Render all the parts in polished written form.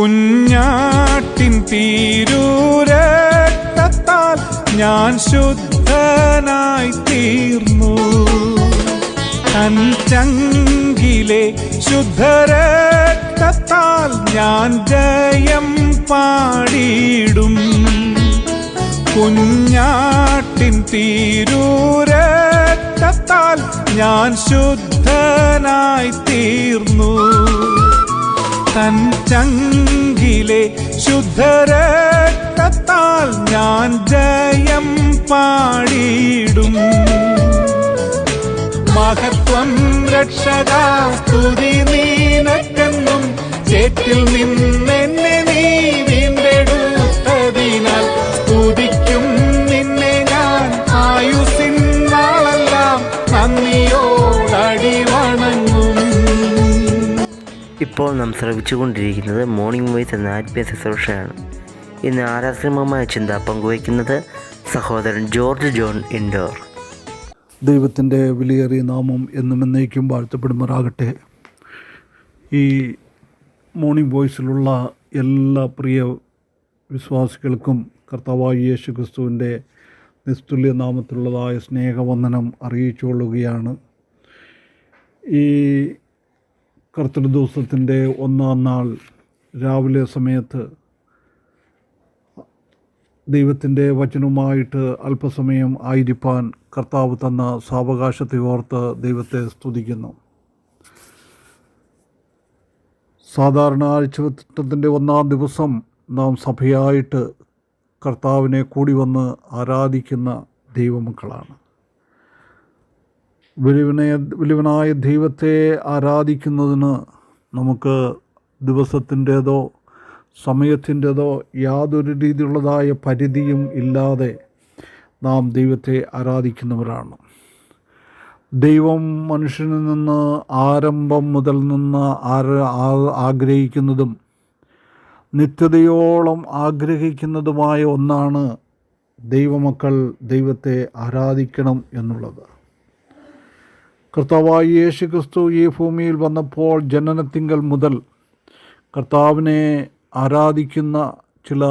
കുഞ്ഞാട്ടിൻ പീരൂരക്തത്താൽ ഞാൻ ശുദ്ധനായി തീർന്നു. തൻ ചങ്കിലെ ശുദ്ധരക്തത്താൽ ഞാൻ ജയം പാടിയിടും. കുഞ്ഞാട്ടിൻ പീരൂരക്തത്താൽ ഞാൻ ശുദ്ധനായി തീർന്നു. തൻ ചങ്കിലെ ശുദ്ധരക്തത്താൽ ഞാൻ ജയം പാടിയിടും. മഹത്വം രക്ഷകാ സ്തുതി നിനക്കെന്നും, ചേറ്റിൽ നിന്നെന്നെ നീ വീണ്ടെടുത്തതിനാൽ സ്തുതിക്കും നിന്നെ ഞാൻ ആയുസ്സിൻ നാളെല്ലാം നന്ദിയോടടി വണങ്ങും. ഇപ്പോൾ നാം ശ്രവിച്ചുകൊണ്ടിരിക്കുന്നത് മോർണിംഗ് വോയിസ് എന്ന ആത്മീയ ശുശ്രൂഷയാണ്. ഇന്ന് ആരാശ്രമമായ ചിന്ത പങ്കുവയ്ക്കുന്നത് സഹോദരൻ ജോർജ് ജോൺ ഇൻഡോർ. ദൈവത്തിൻ്റെ വിലയേറിയ നാമം എന്നും എന്നേക്കും വാഴ്ത്തപ്പെടുമാറാകട്ടെ. ഈ മോർണിംഗ് വോയിസിലുള്ള എല്ലാ പ്രിയ വിശ്വാസികൾക്കും കർത്താവായ യേശു ക്രിസ്തുവിൻ്റെ നിസ്തുല്യ നാമത്തിലുള്ളതായ സ്നേഹവന്ദനം അറിയിച്ചുകൊള്ളുകയാണ്. ഈ കർത്തൃദിവസത്തിൻ്റെ ഒന്നാം നാൾ രാവിലെ സമയത്ത് ദൈവത്തിൻ്റെ വചനവുമായിട്ട് അല്പസമയം ആയിരിക്കാൻ കർത്താവ് തന്ന സാവകാശത്തെ ഓർത്ത് ദൈവത്തെ സ്തുതിക്കുന്നു. സാധാരണ ആഴ്ചവട്ടത്തിൻ്റെ ഒന്നാം ദിവസം നാം സഭയായിട്ട് കർത്താവിനെ കൂടി വന്ന് ആരാധിക്കുന്ന ദൈവമക്കളാണ്. വലിയവനായ ദൈവത്തെ ആരാധിക്കുന്നതിന് നമുക്ക് ദിവസത്തിൻ്റേതോ സമയത്തിൻ്റേതോ യാതൊരു രീതിയിലുള്ളതായ പരിധിയും ഇല്ലാതെ നാം ദൈവത്തെ ആരാധിക്കുന്നവരാണ്. ദൈവം മനുഷ്യനിൽ നിന്ന് ആരംഭം മുതൽ നിന്ന് ആഗ്രഹിക്കുന്നതും നിത്യതയോളം ആഗ്രഹിക്കുന്നതുമായ ഒന്നാണ് ദൈവമക്കൾ ദൈവത്തെ ആരാധിക്കണം എന്നുള്ളത്. കർത്താവായ യേശു ക്രിസ്തു ഈ ഭൂമിയിൽ വന്നപ്പോൾ ജനനത്തിങ്കൽ മുതൽ കർത്താവിനെ ആരാധിക്കുന്ന ചില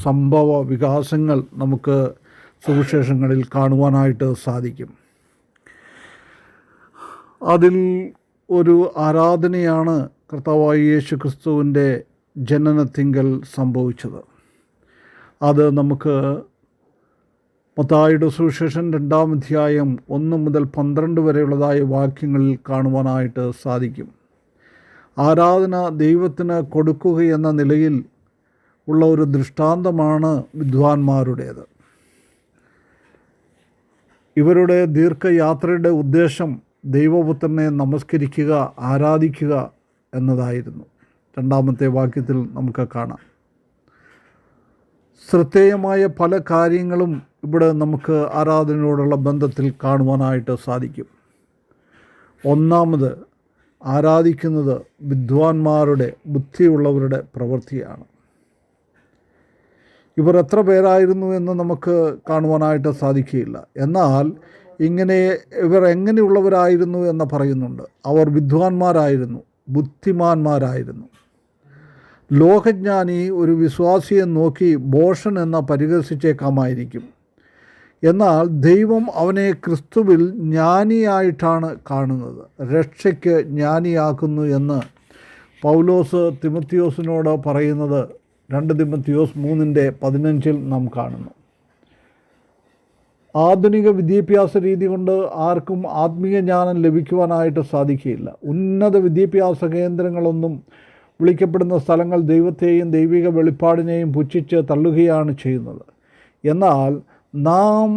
സംഭവ വികാസങ്ങൾ നമുക്ക് സുവിശേഷങ്ങളിൽ കാണുവാനായിട്ട് സാധിക്കും. അതിൽ ഒരു ആരാധനയാണ് കർത്താവായ യേശു ക്രിസ്തുവിൻ്റെ ജനനത്തിങ്കൽ സംഭവിച്ചത്. അത് നമുക്ക് മത്തായിയുടെ സുവിശേഷം 2-ാം അധ്യായം 1 മുതൽ 12 വരെയുള്ളതായ വാക്യങ്ങളിൽ കാണുവാനായിട്ട് സാധിക്കും. ആരാധന ദൈവത്തിന് കൊടുക്കുക എന്ന നിലയിൽ ഉള്ള ഒരു ദൃഷ്ടാന്തമാണ് വിദ്വാൻമാരുടേത്. ഇവരുടെ ദീർഘയാത്രയുടെ ഉദ്ദേശം ദൈവപുത്രനെ നമസ്കരിക്കുക, ആരാധിക്കുക എന്നതായിരുന്നു. 2-ാമത്തെ വാക്യത്തിൽ നമുക്ക് കാണാം. ശ്രദ്ധേയമായ പല കാര്യങ്ങളും ഇവിടെ നമുക്ക് ആരാധനയോടുള്ള ബന്ധത്തിൽ കാണുവാനായിട്ട് സാധിക്കും. ഒന്നാമത്, ആരാധിക്കുന്നത് വിദ്വാൻമാരുടെ, ബുദ്ധിയുള്ളവരുടെ പ്രവൃത്തിയാണ്. ഇവർ എത്ര പേരായിരുന്നു എന്ന് നമുക്ക് കാണുവാനായിട്ട് സാധിക്കുകയില്ല. എന്നാൽ ഇവർ എങ്ങനെയുള്ളവരായിരുന്നു എന്ന് പറയുന്നുണ്ട്. അവർ വിദ്വാൻമാരായിരുന്നു, ബുദ്ധിമാന്മാരായിരുന്നു. ലോകജ്ഞാനി ഒരു വിശ്വാസിയെ നോക്കി ഭോഷൻ എന്ന പരിഹസിച്ചേക്കാമായിരിക്കും. എന്നാൽ ദൈവം അവനെ ക്രിസ്തുവിൽ ജ്ഞാനിയായിട്ടാണ് കാണുന്നത്, രക്ഷയ്ക്ക് ജ്ഞാനിയാക്കുന്നു എന്ന് പൗലോസ് തിമത്തിയോസിനോട് പറയുന്നത് 2 തിമത്തിയോസ് 3:15 നാം കാണുന്നു. ആധുനിക വിദ്യാഭ്യാസ രീതി കൊണ്ട് ആർക്കും ആത്മീയ ജ്ഞാനം ലഭിക്കുവാനായിട്ട് സാധിക്കുകയില്ല. ഉന്നത വിദ്യാഭ്യാസ കേന്ദ്രങ്ങളൊന്നും വിളിക്കപ്പെടുന്ന സ്ഥലങ്ങൾ ദൈവത്തെയും ദൈവിക വെളിപ്പാടിനെയും പുച്ഛിച്ച് തള്ളുകയാണ് ചെയ്യുന്നത്. എന്നാൽ നാം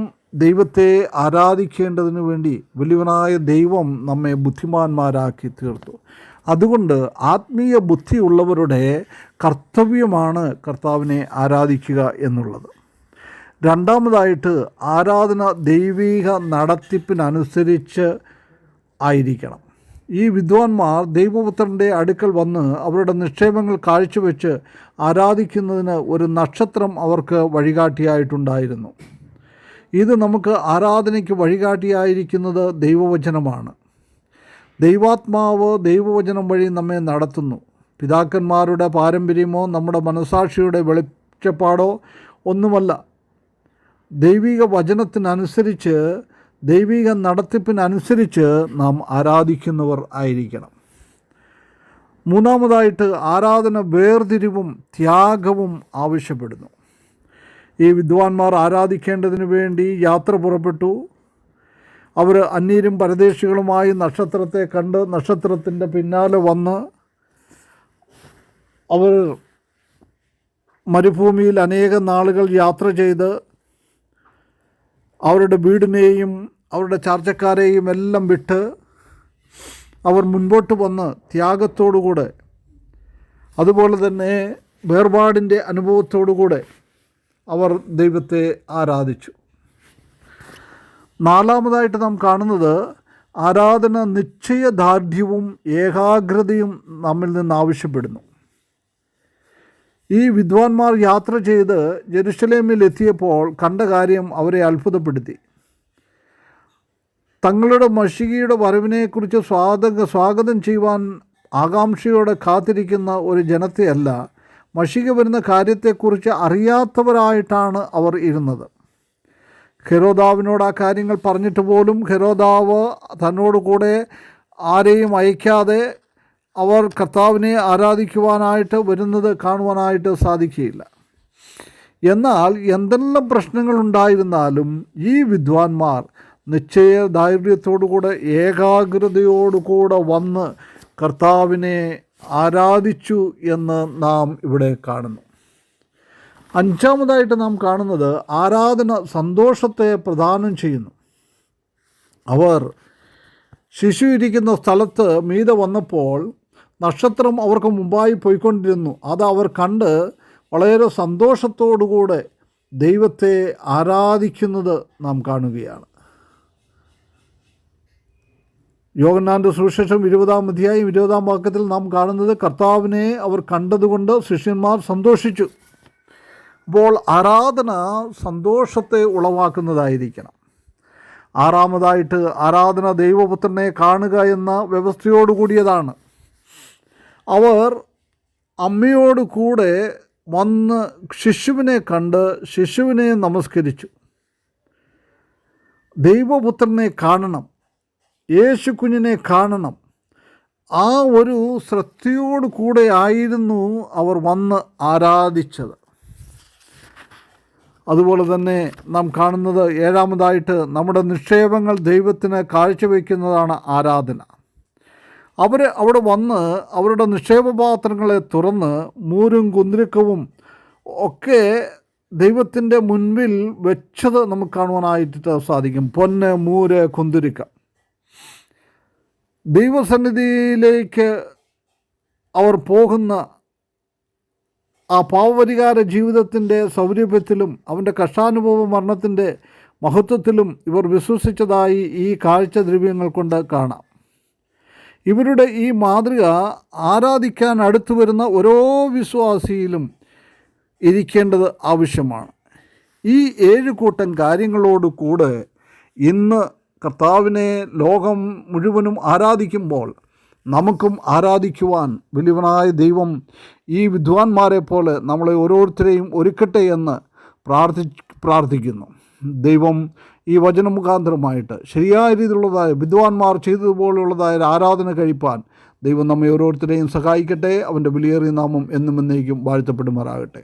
ദൈവത്തെ ആരാധിക്കേണ്ടതിനു വേണ്ടി വലിയവനായ ദൈവം നമ്മെ ബുദ്ധിമാന്മാരാക്കി തീർത്തു. അതുകൊണ്ട് ആത്മീയ ബുദ്ധിയുള്ളവരുടെ കർത്തവ്യമാണ് കർത്താവിനെ ആരാധിക്കുക എന്നുള്ളത്. രണ്ടാമതായിട്ട്, ആരാധന ദൈവിക നടത്തിപ്പിനനുസരിച്ച് ആയിരിക്കണം. ഈ വിദ്വാൻമാർ ദൈവപുത്രൻ്റെ അടുക്കൽ വന്ന് അവരുടെ നിക്ഷേപങ്ങൾ കാഴ്ചവെച്ച് ആരാധിക്കുന്നതിന് ഒരു നക്ഷത്രം അവർക്ക് വഴികാട്ടിയായിട്ടുണ്ടായിരുന്നു. ഇത് നമുക്ക് ആരാധനയ്ക്ക് വഴികാട്ടിയായിരിക്കുന്നത് ദൈവവചനമാണ്. ദൈവാത്മാവ് ദൈവവചനം വഴി നമ്മെ നടത്തുന്നു. പിതാക്കന്മാരുടെ പാരമ്പര്യമോ നമ്മുടെ മനസാക്ഷിയുടെ വെളിച്ചപ്പാടോ ഒന്നുമല്ല. ദൈവിക വചനത്തിനനുസരിച്ച്, ദൈവിക നടത്തിപ്പിനനുസരിച്ച് നാം ആരാധിക്കുന്നവർ ആയിരിക്കണം. മൂന്നാമതായിട്ട് ആരാധന വേർതിരിവും ത്യാഗവും ആവശ്യപ്പെടുന്നു. ഈ വിദ്വാൻമാർ ആരാധിക്കേണ്ടതിന് വേണ്ടി യാത്ര പുറപ്പെട്ടു. അവർ അന്യരും പരദേശികളുമായി നക്ഷത്രത്തെ കണ്ട് നക്ഷത്രത്തിൻ്റെ പിന്നാലെ വന്ന് അവർ മരുഭൂമിയിൽ അനേകം നാളുകൾ യാത്ര ചെയ്ത് അവരുടെ വീടിനെയും അവരുടെ ചാർച്ചക്കാരെയും എല്ലാം വിട്ട് അവർ മുൻപോട്ട് വന്ന് ത്യാഗത്തോടുകൂടെ, അതുപോലെ തന്നെ വേർപാടിൻ്റെ അനുഭവത്തോടുകൂടെ അവർ ദൈവത്തെ ആരാധിച്ചു. നാലാമതായിട്ട് നാം കാണുന്നത് ആരാധന നിശ്ചയദാർഢ്യവും ഏകാഗ്രതയും നമ്മിൽ നിന്ന് ആവശ്യപ്പെടുന്നു. ഈ വിദ്വാൻമാർ യാത്ര ചെയ്ത് ജെറുസലേമിൽ എത്തിയപ്പോൾ കണ്ട കാര്യം അവരെ അത്ഭുതപ്പെടുത്തി. തങ്ങളുടെ മശികയുടെ വരവിനെക്കുറിച്ച് സ്വാഗതം ചെയ്യുവാൻ ആകാംക്ഷയോടെ കാത്തിരിക്കുന്ന ഒരു ജനത്തെയല്ല, മശിക വരുന്ന കാര്യത്തെക്കുറിച്ച് അറിയാത്തവരായിട്ടാണ് അവർ ഇരുന്നത്. ഹെരോദാവിനോട് ആ കാര്യങ്ങൾ പറഞ്ഞിട്ട് പോലും ഹെരോദാവ് തന്നോട് കൂടെ ആരെയും അയക്കാതെ അവർ കർത്താവിനെ ആരാധിക്കുവാനായിട്ട് വരുന്നത് കാണുവാനായിട്ട് സാധിക്കുകയില്ല. എന്നാൽ എന്തെല്ലാം പ്രശ്നങ്ങളുണ്ടായിരുന്നാലും ഈ വിദ്വാൻമാർ നിശ്ചയദാർഢ്യത്തോടുകൂടെ ഏകാഗ്രതയോടുകൂടെ വന്ന് കർത്താവിനെ ആരാധിച്ചു എന്ന് നാം ഇവിടെ കാണുന്നു. അഞ്ചാമതായിട്ട് നാം കാണുന്നത് ആരാധന സന്തോഷത്തെ പ്രദാനം ചെയ്യുന്നു. അവർ ശിശു ഇരിക്കുന്ന സ്ഥലത്ത് മീതെ വന്നപ്പോൾ നക്ഷത്രം അവർക്ക് മുമ്പായി പോയിക്കൊണ്ടിരുന്നു. അത് അവർ കണ്ട് വളരെ സന്തോഷത്തോടുകൂടെ ദൈവത്തെ ആരാധിക്കുന്നത് നാം കാണുകയാണ്. യോഹന്നാൻ്റെ സുവിശേഷം 20-ാം അധ്യായം 20-ാം വാക്യത്തിൽ നാം കാണുന്നത് കർത്താവിനെ അവർ കണ്ടതുകൊണ്ട് ശിഷ്യന്മാർ സന്തോഷിച്ചു. അപ്പോൾ ആരാധന സന്തോഷത്തെ ഉളവാക്കുന്നതായിരിക്കണം. ആറാമതായിട്ട് ആരാധന ദൈവപുത്രനെ കാണുക എന്ന വ്യവസ്ഥയോടുകൂടിയതാണ്. അവർ അമ്മയോട് കൂടെ വന്ന് ശിശുവിനെ കണ്ട് ശിശുവിനെ നമസ്കരിച്ചു. ദൈവപുത്രനെ കാണണം, യേശു കുഞ്ഞിനെ കാണണം, ആ ഒരു ശ്രദ്ധയോടു കൂടെ ആയിരുന്നു അവർ വന്ന് ആരാധിച്ചത്. അതുപോലെ തന്നെ നാം കാണുന്നത് ഏഴാമതായിട്ട് നമ്മുടെ നിക്ഷേപങ്ങൾ ദൈവത്തിന് കാഴ്ചവെക്കുന്നതാണ് ആരാധന. അവർ അവിടെ വന്ന് അവരുടെ നിക്ഷേപപാത്രങ്ങളെ തുറന്ന് മൂരും കുന്തിരിക്കവും ഒക്കെ ദൈവത്തിൻ്റെ മുൻപിൽ വെച്ചത് നമുക്ക് കാണുവാനായിട്ട് സാധിക്കും. പൊന്ന്, മൂര്, കുന്തിരിക്ക. ദൈവസന്നിധിയിലേക്ക് അവർ പോകുന്ന ആ പാവപരിഹാര ജീവിതത്തിൻ്റെ സൗരഭ്യത്തിലും അവൻ്റെ കഷ്ടാനുഭവ മരണത്തിൻ്റെ മഹത്വത്തിലും ഇവർ വിശ്വസിച്ചതായി ഈ കാഴ്ചദ്രവ്യങ്ങൾ കൊണ്ട് കാണാം. ഇവരുടെ ഈ മാതൃക ആരാധിക്കാൻ അടുത്തു വരുന്ന ഓരോ വിശ്വാസിയിലും ഇരിക്കേണ്ടത് ആവശ്യമാണ്. ഈ 7 കൂട്ടം കാര്യങ്ങളോട് കൂടെ ഇന്ന് കർത്താവിനെ ലോകം മുഴുവനും ആരാധിക്കുമ്പോൾ നമുക്കും ആരാധിക്കുവാൻ വലിയവനായ ദൈവം ഈ വിദ്വാൻമാരെ പോലെ നമ്മളെ ഓരോരുത്തരെയും ഒരുക്കട്ടെ എന്ന് പ്രാർത്ഥിക്കുന്നു. ദൈവം ഈ വചന മുഖാന്തരമായിട്ട് ശരിയായ രീതിയിലുള്ളതായ വിദ്വാൻമാർ ചെയ്തതുപോലുള്ളതായ ആരാധന കഴിപ്പാൻ ദൈവം നമ്മെ ഓരോരുത്തരെയും സഹായിക്കട്ടെ. അവൻ്റെ വിലയേറിയ നാമം എന്നും എന്നേക്കും വാഴ്ത്തപ്പെടുമാറാകട്ടെ.